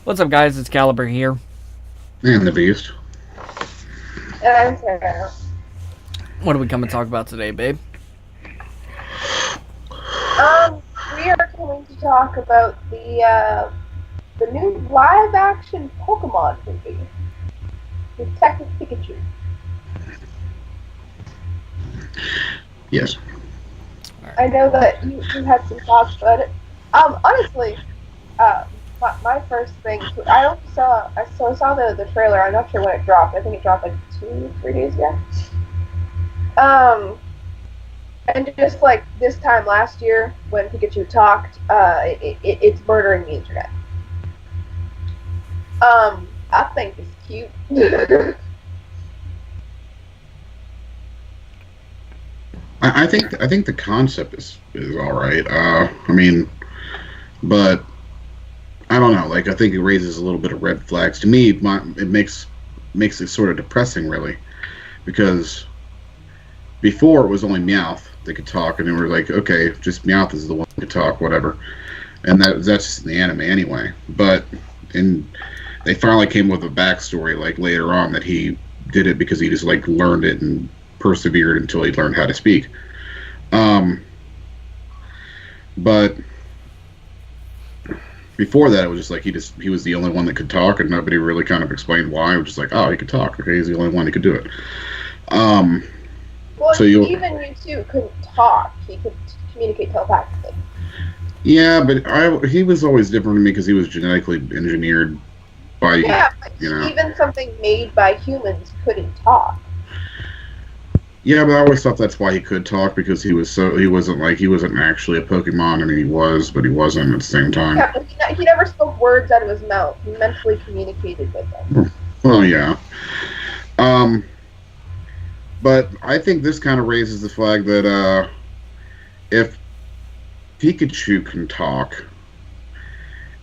What's up, guys? It's Caliber here. And the Beast. And I'm Sarah. What are we coming to talk about today, babe? We are going to talk about the new live-action Pokemon movie, Detective Pikachu. Yes. I know that you had some thoughts about it. Honestly, my first thing, I saw the trailer. I'm not sure when it dropped. I think it dropped like 2-3 days ago. And just like this time last year when Pikachu talked, it's murdering the internet. I think it's cute. I think the concept is all right. But I don't know. Like, I think it raises a little bit of red flags to me. It makes it sort of depressing, really, because before it was only Meowth that could talk, and they were like, okay, just Meowth is the one that could talk, whatever, and that's just in the anime anyway. But they finally came with a backstory, like later on, that he did it because he just like learned it and persevered until he learned how to speak. But before that, it was just like he was the only one that could talk, and nobody really kind of explained why. It was just like, oh, he could talk. Okay, he's the only one who could do it. Well, So even Mewtwo couldn't talk. He could communicate telepathically. yeah, but he was always different to me because he was genetically engineered by Yeah, but you know. even something made by humans couldn't talk. Yeah, but I always thought that's why he could talk, because he wasn't actually a Pokemon. I mean, he was, but he wasn't at the same time. Yeah, but he never spoke words out of his mouth. He mentally communicated with them. Well, yeah. But I think this kind of raises the flag that if Pikachu can talk,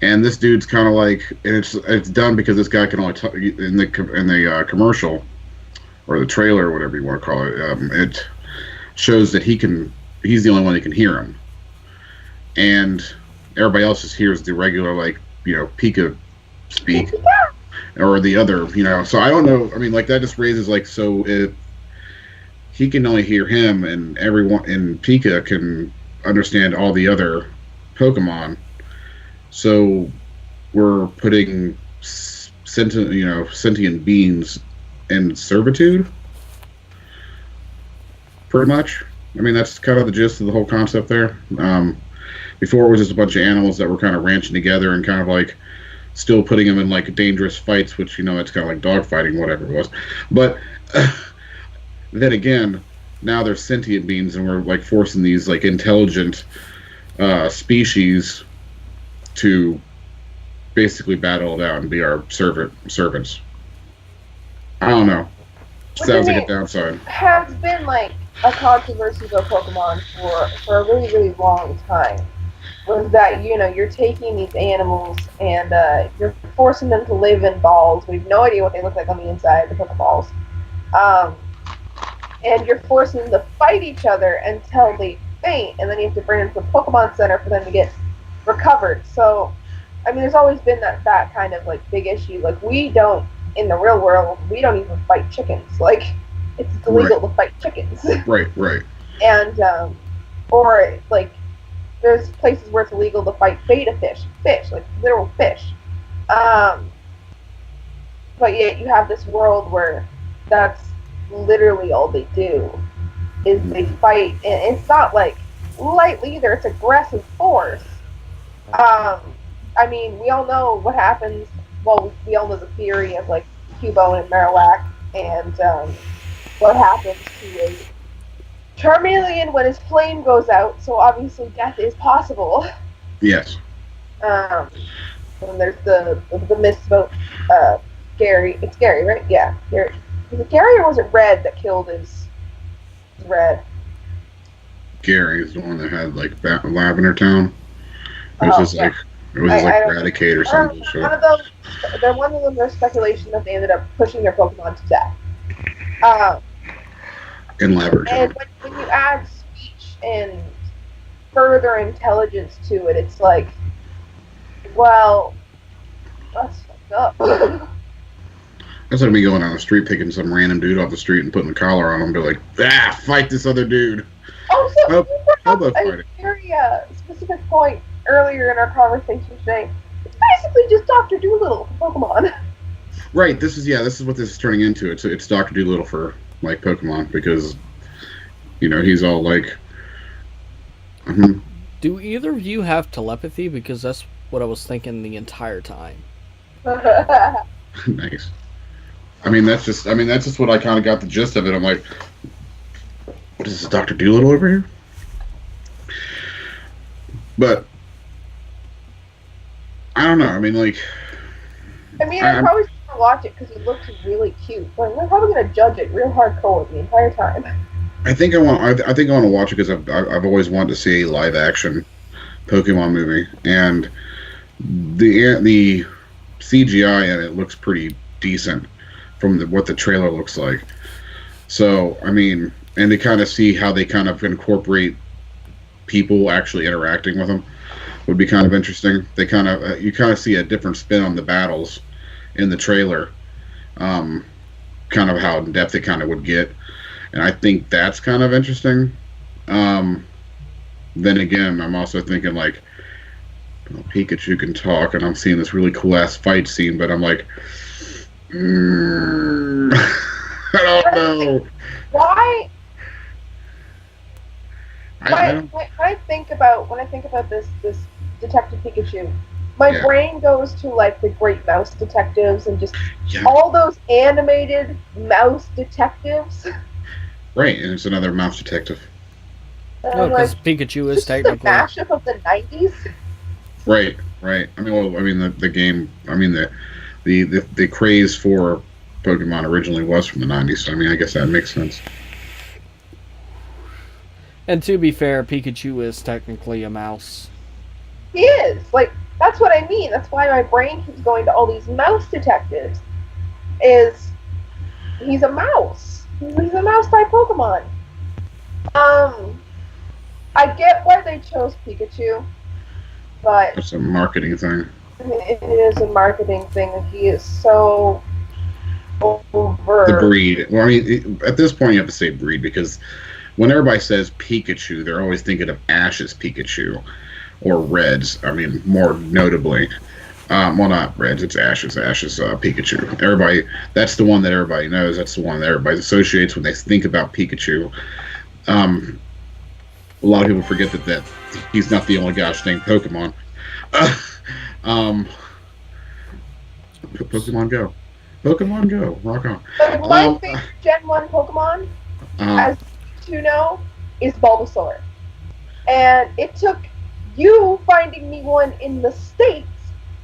and this dude's kind of like, and it's done because this guy can only talk in the commercial or the trailer or whatever you want to call it. It shows that he's the only one that can hear him, and everybody else just hears the regular, like, Pika speak or the other, So I don't know. I mean, like, that just raises, like, so if he can only hear him, and everyone and Pika can understand all the other Pokemon. So we're putting sentient beings in servitude, pretty much. I mean, that's kind of the gist of the whole concept there. Before, it was just a bunch of animals that were kind of ranching together and kind of like still putting them in like dangerous fights, which, it's kind of like dogfighting, whatever it was. But then again, now they're sentient beings, and we're like forcing these like intelligent species to basically battle it out and be our servants. I don't know. Sounds like a downside. Has been like a controversy about Pokemon for a really, really long time. Was that you're taking these animals and you're forcing them to live in balls. We have no idea what they look like on the inside, the Pokeballs. And you're forcing them to fight each other until they faint, and then you have to bring them to the Pokemon Center for them to get recovered. So, I mean, there's always been that kind of like big issue. Like, we don't, in the real world, we don't even fight chickens. Like, it's illegal to fight chickens. Right. And or like, there's places where it's illegal to fight betta fish, like literal fish. But yet you have this world where that's literally all they do is they fight, and it's not like lightly either. It's aggressive force. I mean, we all know what happens. Well, we all know the theory of like Cubone and Marowak, and what happens to a Charmeleon when his flame goes out. So obviously, death is possible. Yes. And there's the myths about Gary. It's Gary, right? Yeah, Gary. Was it Gary or was it Red that killed his Red? Gary is the one that had like Lavender Town. It was just like Eradicate or something. One of them. There's speculation that they ended up pushing their Pokemon to death. In Lavender Town. And when you add speech and further intelligence to it, it's like, well, That's fucked up. That's like me going down the street, picking some random dude off the street and putting a collar on him, and be like, fight this other dude. Also, Help, you brought help up a fighting. very specific point earlier in our conversation today. It's basically just Dr. Doolittle for Pokemon. Right. This is what this is turning into. It's Dr. Doolittle for like Pokemon because, he's all like. Do either of you have telepathy? Because that's what I was thinking the entire time. Nice. That's just what I kind of got the gist of it. I'm like, what is this, Dr. Doolittle over here? But I don't know. I'm probably just gonna watch it because he looks really cute, but I'm probably gonna judge it real hardcore the entire time. I think I want to watch it because I've always wanted to see a live action Pokemon movie, and the CGI in it looks pretty decent from what the trailer looks like. So and to kind of see how they kind of incorporate people actually interacting with them would be kind of interesting. They kind of you kind of see a different spin on the battles in the trailer, kind of how in depth it kind of would get, and I think that's kind of interesting. Then again, I'm also thinking like, Pikachu can talk, and I'm seeing this really cool ass fight scene, but I'm like, I don't know. Why? I don't. When I think about this Detective Pikachu, my brain goes to like the Great Mouse Detectives and just all those animated mouse detectives. Right, and it's another mouse detective. No, because Pikachu is technically a mashup of the 90s. Right. The game. The craze for Pokemon originally was from the 90s. So I guess that makes sense. And to be fair, Pikachu is technically a mouse. He is. Like, that's what I mean. That's why my brain keeps going to all these mouse detectives. He's a mouse. He's a mouse-type Pokemon. I get why they chose Pikachu, but It's a marketing thing. it is a marketing thing. He is so over. The breed. Well, at this point, you have to say breed because when everybody says Pikachu, they're always thinking of Ash's Pikachu or Red's. More notably. Well, not Red's, it's Ash's Pikachu. That's the one that everybody knows. That's the one that everybody associates when they think about Pikachu. A lot of people forget that he's not the only gosh dang Pokemon. Pokemon Go. Pokemon Go. Rock on. My favorite Gen 1 Pokemon, as you know, is Bulbasaur. And it took you finding me one in the States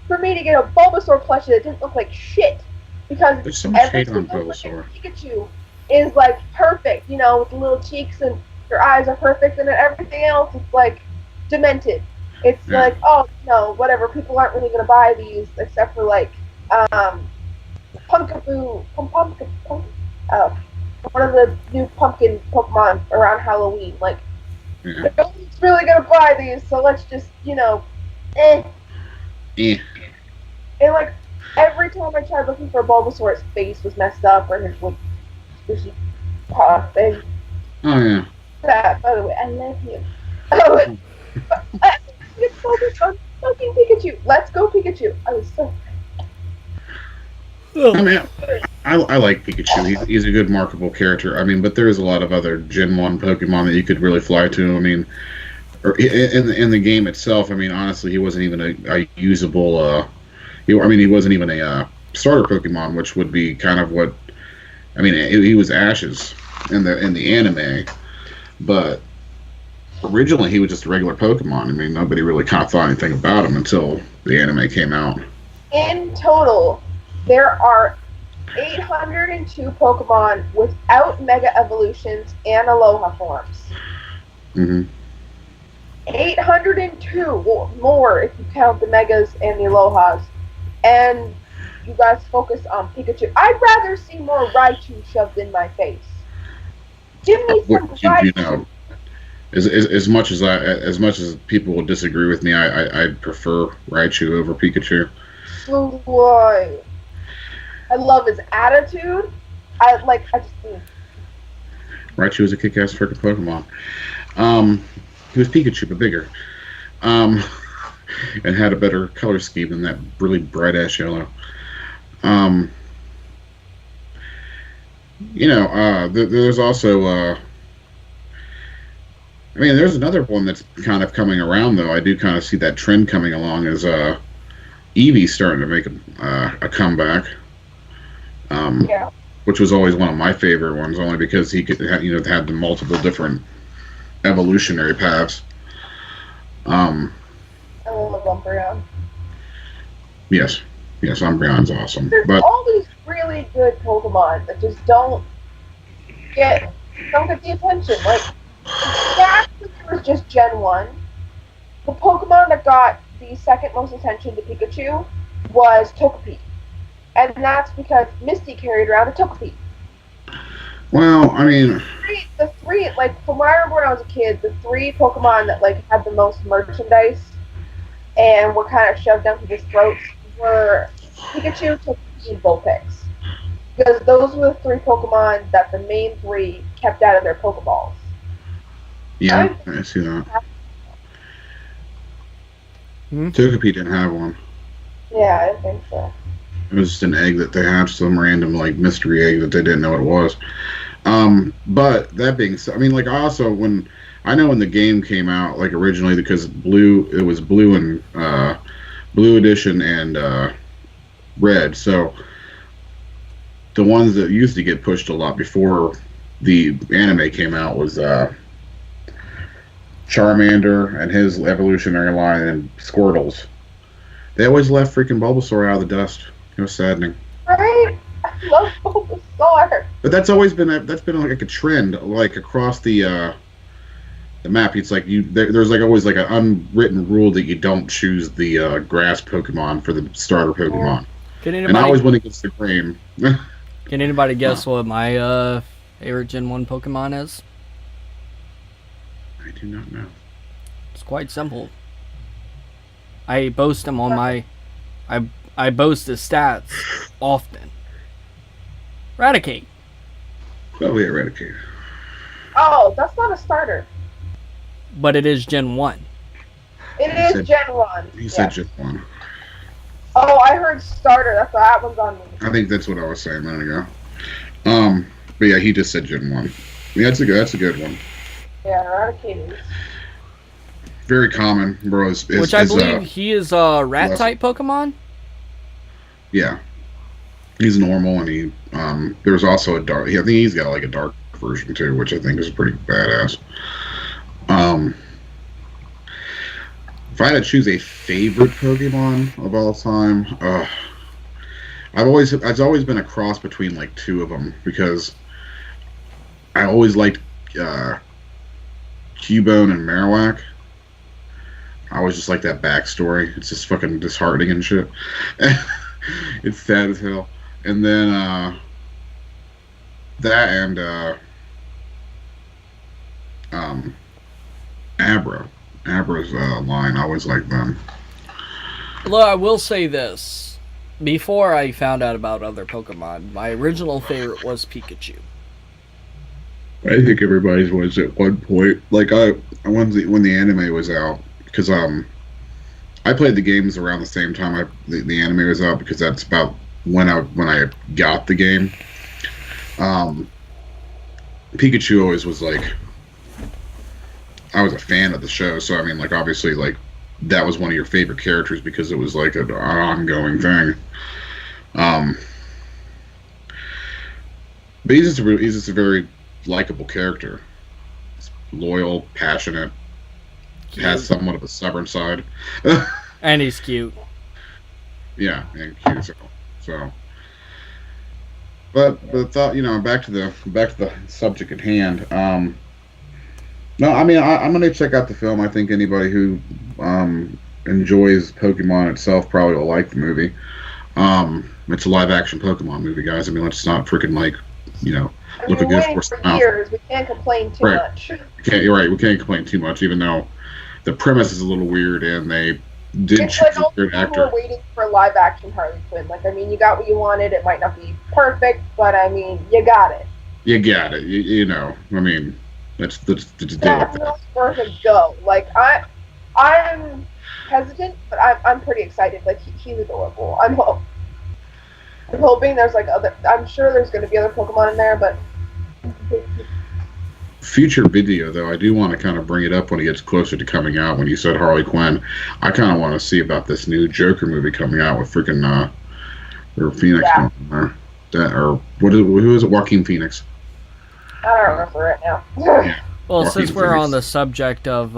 for me to get a Bulbasaur plushie that didn't look like shit. Because there's so much every hate on single Bulbasaur. Pikachu is like perfect, with the little cheeks and your eyes are perfect, and then everything else is like demented. It's like, oh no, whatever. People aren't really gonna buy these except for like Punkaboo, one of the new pumpkin Pokemon around Halloween. Like, nobody's really gonna buy these, so let's just, And like every time I tried looking for a Bulbasaur, his face was messed up, or his squishy paw thing. Oh yeah. That, by the way, I love you. It's focused on fucking Pikachu. Let's go, Pikachu. I was so. I like Pikachu. He's a good, marketable character. But there's a lot of other Gen 1 Pokemon that you could really fly to. Or in the game itself. Honestly, he wasn't even a usable. He wasn't even a starter Pokemon, which would be kind of what. He was Ash's in the anime. But originally, he was just a regular Pokemon. Nobody really kind of thought anything about him until the anime came out. In total, there are 802 Pokemon without Mega Evolutions and Aloha forms. Mm-hmm. 802 more if you count the Megas and the Alohas. And you guys focus on Pikachu. I'd rather see more Raichu shoved in my face. Give me some Raichu. As much as people will disagree with me, I prefer Raichu over Pikachu. So do I. I love his attitude. I just. Raichu was a kick-ass freaking Pokemon. He was Pikachu, but bigger. Um, and had a better color scheme than that really bright-ass yellow. Um, there's also, there's another one that's kind of coming around, though. I do kind of see that trend coming along as Eevee's starting to make a comeback. Yeah. Which was always one of my favorite ones, only because he could, had the multiple different evolutionary paths. I love Umbreon. Yes, Umbreon's awesome. There's But all these really good Pokemon that just don't get the attention. Like, back when there was just Gen 1, the Pokemon that got the second most attention to Pikachu was Togepi. And that's because Misty carried around a Togepi. well, I mean, The three, like, from what I remember when I was a kid, the three Pokemon that, like, had the most merchandise and were kind of shoved down people's throats were Pikachu, Togepi, and Vulpix. Because those were the three Pokemon that the main three kept out of their Pokeballs. yeah, I see that. Togepi didn't have one. Yeah, I didn't think so. It was just an egg that they hatched, some random like mystery egg that they didn't know what it was. But that being said, when the game came out, like originally, because it was blue and blue edition and red. So the ones that used to get pushed a lot before the anime came out was Charmander and his evolutionary line and Squirtles. They always left freaking Bulbasaur out of the dust. It was saddening. Right? I love Bulbasaur. But that's been like a trend, like across the map. It's like there's like always like an unwritten rule that you don't choose the grass Pokemon for the starter Pokemon. And I always went against the grain. Can anybody guess what my favorite Gen 1 Pokemon is? I do not know. It's quite simple. I boast him on my... I boast his stats often. Raticate. Oh, yeah, Eradicate. Oh, that's not a starter. But it is Gen 1. It is Gen 1. He said Gen 1. Oh, I heard starter. That one's on me. I think that's what I was saying a minute ago. But yeah, he just said Gen 1. Yeah, that's a good one. Yeah, Eradicated. Very common, bro. Which I believe he is a rat-type Pokemon? Yeah. He's normal, and he there's also a dark. I think he's got like a dark version too, which I think is pretty badass. If I had to choose a favorite Pokemon of all time, it's always been a cross between like two of them, because I always liked Cubone and Marowak. I always just like that backstory. It's just fucking disheartening and shit. It's sad as hell. And then that and Abra's line, I always liked them. Although I will say this. Before I found out about other Pokemon, my original favorite was Pikachu. I think everybody's was at one point. Like when the anime was out, because I played the games around the same time the anime was out, because that's about when I got the game. Pikachu always was like, I was a fan of the show, so I mean, like, obviously, like, that was one of your favorite characters because it was like an ongoing thing. But he's just a very likable character. He's loyal, passionate, cute. Has somewhat of a stubborn side. And he's cute. Yeah, and cute. So. But thought, back to the subject at hand. No, I mean, I'm gonna check out the film. I think anybody who enjoys Pokemon itself probably will like the movie. It's a live action Pokemon movie, guys. I mean, let's not freaking look a good horse in the mouth. Years, we can't complain too much. You're right. We can't complain too much, even though the premise is a little weird and they did It's choose like a all third people who are actor. waiting for live action Harley Quinn. Like, I mean, you got what you wanted. It might not be perfect, but I mean, you got it. You got it. You know, I mean, let's deal with that. Definitely worth a go. Like, I'm hesitant, but I'm pretty excited. Like, he's adorable. I'm hoping there's like other. I'm sure there's going to be other Pokemon in there, but Future video though, I do want to kind of bring it up when it gets closer to coming out. When you said Harley Quinn, I kind of want to see about this new Joker movie coming out with freaking or Phoenix Yeah. or that or who is it? Joaquin Phoenix. I don't remember it now. Well, Joaquin since we're on Phoenix. the subject of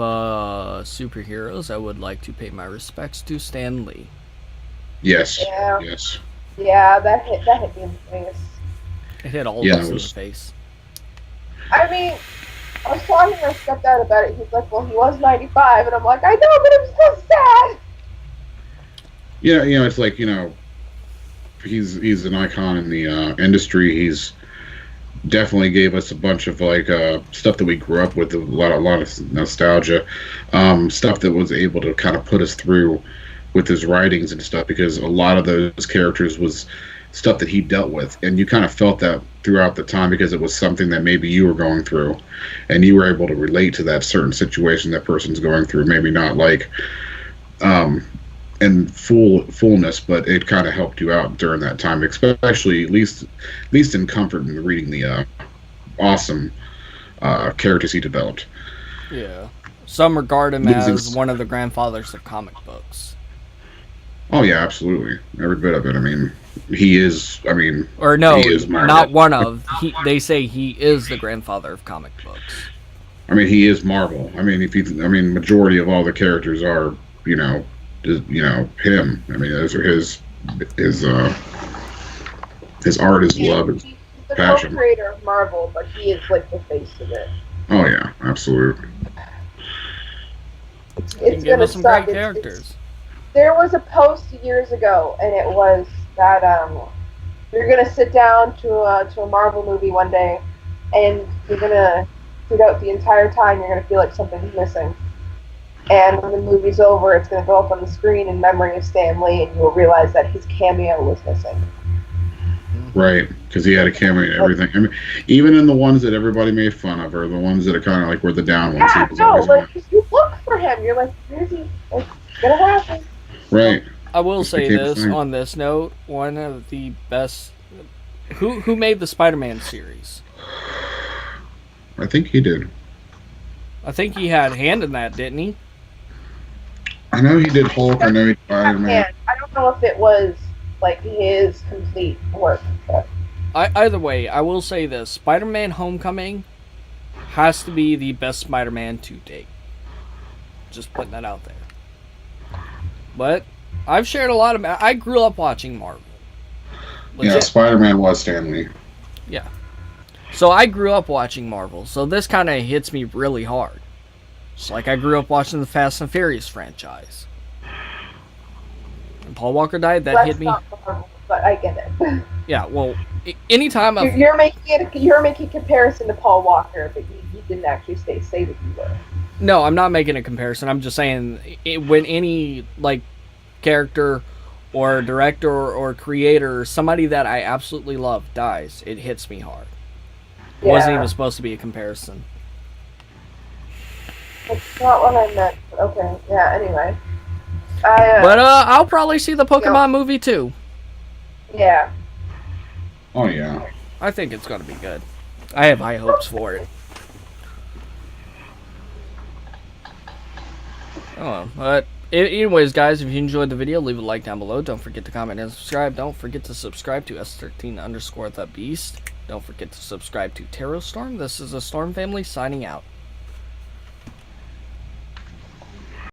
superheroes, I would like to pay my respects to Stan Lee. Yes. Yeah. Yes. Yeah, that hit me in the face. It hit all Yeah, of us it in was- the face. I mean, I was talking to my stepdad about it. He's like, "Well, he was 95," and I'm like, "I know, but I'm so sad." Yeah, you know, it's like, you know, he's an icon in the industry. He's definitely gave us a bunch of like stuff that we grew up with, a lot of nostalgia, stuff that was able to kind of put us through with his writings and stuff, because a lot of those characters was stuff that he dealt with, and you kind of felt that throughout the time because it was something that maybe you were going through, and you were able to relate to that certain situation that person's going through. Maybe not like in fullness, but it kind of helped you out during that time, especially at least in comfort in reading the awesome characters he developed. Yeah. Some regard him Losing as one of the grandfathers of comic books. Oh yeah, absolutely, every bit of it. I mean, he is. I mean, Or no, he is Marvel. not one of. They say he is the grandfather of comic books. I mean, he is Marvel. I mean, majority of all the characters are, him. I mean, those are his art, his love, his He's the passion. co-creator of Marvel, but he is like the face of it. Oh yeah, absolutely. It's He gave gonna us some suck. great characters. There was a post years ago, and it was that you're gonna sit down to a Marvel movie one day, and you're gonna sit out the entire time. You're gonna feel like something's missing, and when the movie's over, it's gonna go up on the screen in memory of Stan Lee, and you will realize that his cameo was missing. Right, because he had a cameo and everything. I mean, even in the ones that everybody made fun of, or the ones that are kind of like were the down ones, he Yeah, was no, always like you look for him, you're like, where's he? Like, it's gonna happen. right. I will Just say became a this thing. on this note: one of the best. Who made the Spider-Man series? I think he did. I think he had a hand in that, didn't he? I know he did Hulk. I know he did Iron Man. And I don't know if it was like his complete work, but Either way, I will say this: Spider-Man: Homecoming has to be the best Spider-Man to date. Just putting that out there. But I've shared a lot of. I grew up watching Marvel. Yeah, Legit. Spider-Man was Stan Lee. Yeah. So I grew up watching Marvel. So this kind of hits me really hard. It's like I grew up watching the Fast and Furious franchise. When Paul Walker died, that that's hit me. not Marvel, but I get it. Yeah. Well, anytime I've You're making a comparison to Paul Walker, but you didn't actually say that you were. No, I'm not making a comparison. I'm just saying when any like character or director or creator or somebody that I absolutely love dies, it hits me hard. It wasn't even supposed to be a comparison. That's not what I meant. But okay. Yeah. Anyway. I, But I'll probably see the Pokemon movie too. yeah. Oh yeah. I think it's gonna be good. I have high hopes for it. Oh, but anyways, guys, if you enjoyed the video, leave a like down below. Don't forget to comment and subscribe. Don't forget to subscribe to S13_the Beast. Don't forget to subscribe to Terror Storm. This is a Storm family signing out.